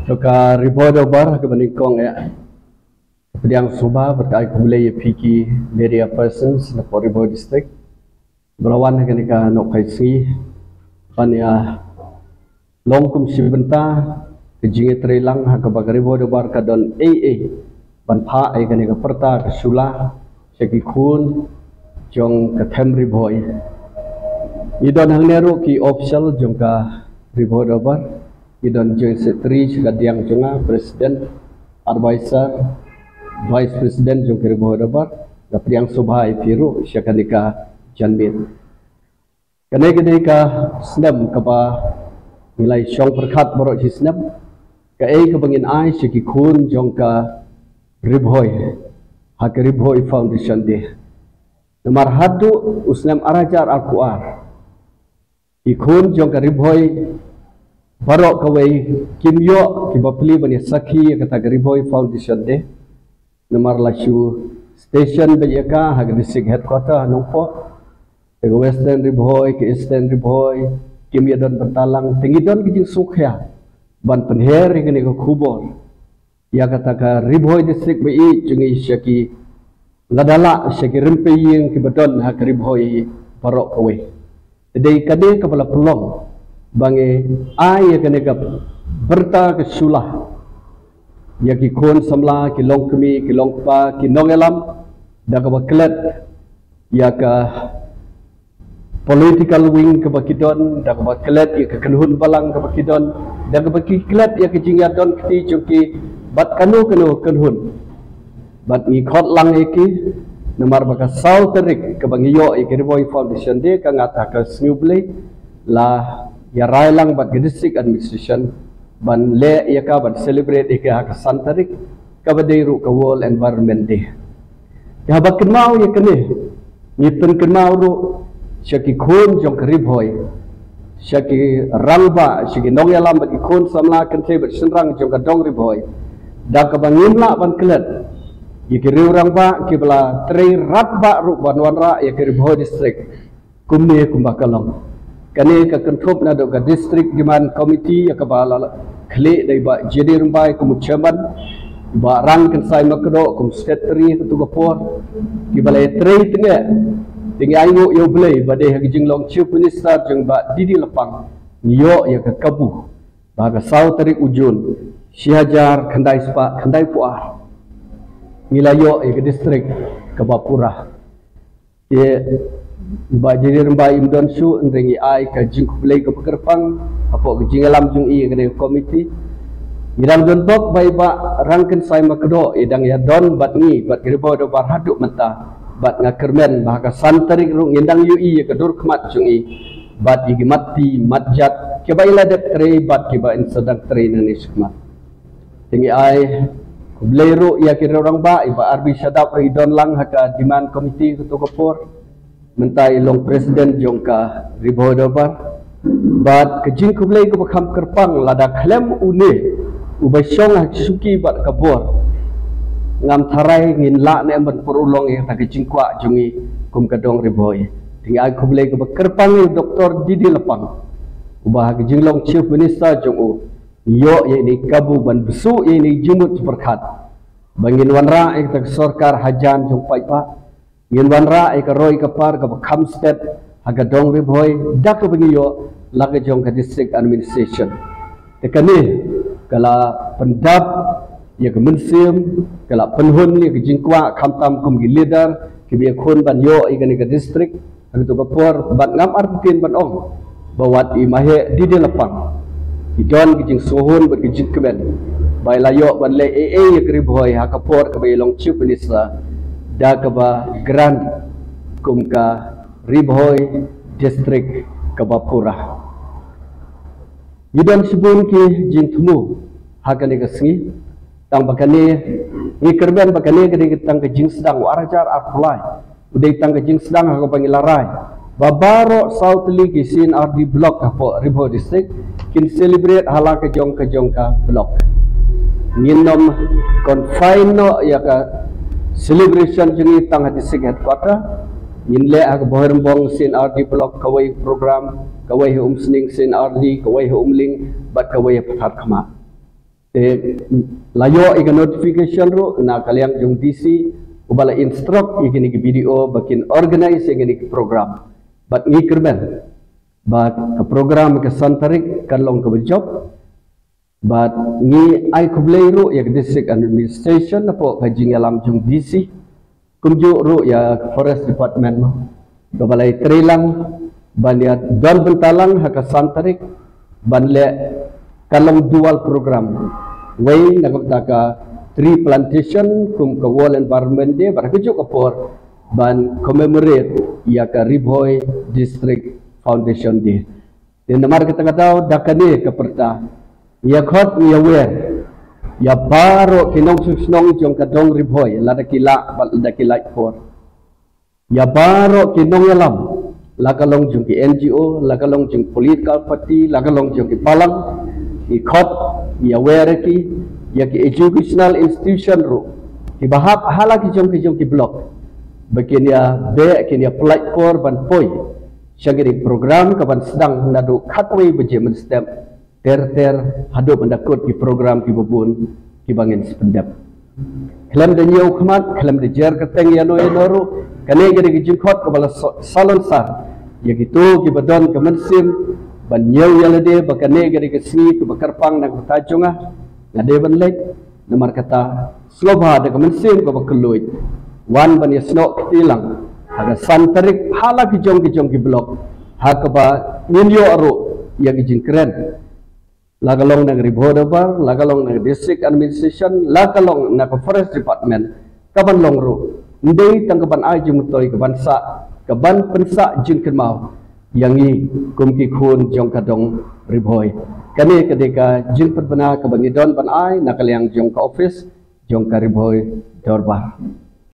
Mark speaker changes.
Speaker 1: Soka ribodo bar ke banikong ya. Pediang Subah berkait kumulai piki media persons na Ribo district. Berawan kenika nok kaisi pan ya long kum sibenta kejinge trelang ha ka bagribo do bar kadon AA ban pha ai kenika perta ke sula seki khun jong ka themri boy. Idon hang neru ki official jong ka ribo do bar idon jeng setri sekadiang jonga presiden advisor Vice President jong kiri boh dapat Pediang Subah Ipiru syakanika janmit. Ketika senam kapa nilai syong perkat borok senam ke kebangin ai syaki kun jong ka Ribhoi hak Ribhoi Foundation deh. Nomor hatu usnam arajar al-Quar ikun jong ka Ribhoi borok kawai kimyo kibapli bani sakhi kata Ribhoi Foundation deh. Nomor lasu station bejaka hak district headquarter nompo ke western Ribhoi ke eastern Ribhoi kimia don bertalang tinggi don kijing sukha ban penher ngene ko khubor ya kata ka Ribhoi district bi jungi syaki ladala syaki rempeying ke bedon hak Ribhoi parok kowe dei kade kepala pelong bange ai kene ka berta ke sulah ya ki kon samla ki long kemi ki long pa ki nongelam da ka baklet ya ka political wing ke bakidon da ka baklet ya ka kenhun balang ke bakidon da ka bakiklet ya ki jingadon kti chuki bat kanu kenhun bat ni khot lang iki nomor baka sau terik ke bangiyo ki Ribhoi Foundation de ka ngata ka snuble la ya railang bat district administration ban le ya ka ban celebrate ya ka santarik ka badairu ka World Environment Day ya ba kenmau ya kene ni pen kenmau ru syaki khun jong Ribhoi syaki rangba syaki nong yalam ba khun samla kan te ber senrang jong ka dong Ribhoi da ka bangimla ban klet ya ki riu rangba ki bala trei ratba ru ban wanra ya ki Ribhoi district kumne kumbakalong kani ka control na do ka district demand committee ya ka bala khle dai ba jadi rumbai kum chairman ba rang kan sai makdo kum secretary tu ka por ki bala trei tenge tingi ayu yo blai ba de hagi jinglong chief minister jeng ba didi lepang yo ya ka kabu ba ka sau tarik ujun Syihajar khandai spa khandai puar nilayo ya ka district ka bapura ye ba jadi rembai imdon su ndrengi ai ka jingku play ka pekerpang apa ke jingalam jung i ke komiti idang don bok bai ba rangken sai makdo idang ya don bat ni bat Ribhoi do bar haduk mata bat ngakermen ba ka santarik ru ngindang yu i ke dur khmat jung i bat igi mati matjat ke bai la det tre bat ke ba in sedang tre nani skmat tingi ai kubleru ya ke orang ba iba arbi sadap ridon lang haka demand komiti ke to kopor mentai long presiden jongka Ribhoi dobar bat kejing kublai ko bakam kerpang lada klem une ubai syong hak suki bat kabor ngam tharai ngin la ne ban perulong yang tak kejing kwa jungi kum kadong Ribhoi tinggal kublai ko kerpang Dr. Didi Lepang ubah kejing long chief minister jong yo ye ni kabu ban besu ye ni jumut berkat bangin wanra ek tak sarkar hajan jong pai pa ngin wanra ay ka roy ka par ka kham state haga dong Ribhoi dak bengiyo laga jong ka district administration tekani kala pendap ya ka mensim kala penhun ya ka jingkwa khamtam kum gi leader ki bi khon ban yo ay ka district haga to ka por ban ngam artin ban ong bawat i mahe di de lapang idon ki jing sohon ban ki jing kemen bai layo ban le ya ka Ribhoi ha ka por ka bai long chief minister da kaba grand kumka Ribhoi district kabapura yidon sibun ki jingtmu hakane ka singi tang bakane ni kerben bakane ke tang ke jing sedang warajar apulai udai tang ke jing sedang ha pangilarai babaro south league sin RD block apo Ribhoi district kin celebrate hala ke jong ka block nginom confine no ya ka celebration jeni tang hati sig headquarter inle ag bohrembong sin RD block kawai program kawai umsning sin RD kawai umling bat kawai pathat khama te layo iga notification ro na kaliang jong DC ubala instruct igini ki video bakin organize igini ki program bat ngi kerben bat ke program ke santarik kalong ke job bat ngi ai kublai ro ya district administration apo kajing alam jong DC kumju ro ya forest department mo balai trilang banyak don bentalang haka santarik banle kalong dual program way nagtaka tree plantation kum ka wall environment de barakujo kapor ban commemorate ya ka Ribhoy district foundation de namar kita tahu dakane keperta ya khot ya wer ya baro kinong susnong jong kadong Ribhoy lada kila dakila for ya baro kinong yalam lakalong jong ki NGO lakalong jong political party lakalong jong ki palang ikot ya wereki ya ki educational institution ro ki bahap hala ki jong ki block bakin ya be kin ya platform ban poi syagiri program kaban sedang nadu khatway beje men step ter hado mendakut ki program ki bubun ki bangin sependap kelam de nyau khmat kelam de jar keteng ya no ro kane gari ki jingkhot kabala salon sar ya gitu ki badon kemensim ban nyau ya lede bakane gari ke sini ke bakarpang na tajunga ngade ban lek namar kata sloba de kemensim ko bakeluit wan ban yasno ketilang aga santarik hala ki jong ki blok hakaba ninyo aro ya ki jingkren lagalong na Ribhoy bar lagalong na district administration lagalong na forest department kaban long ro ndei tangkaban ai jung toy kaban sa kaban pensa jingken mau yangi kumki khun jong kadong Ribhoy kani ketika jing perbena kabangidon ban ai nakaliang jong ka office jong ka Ribhoy dorbar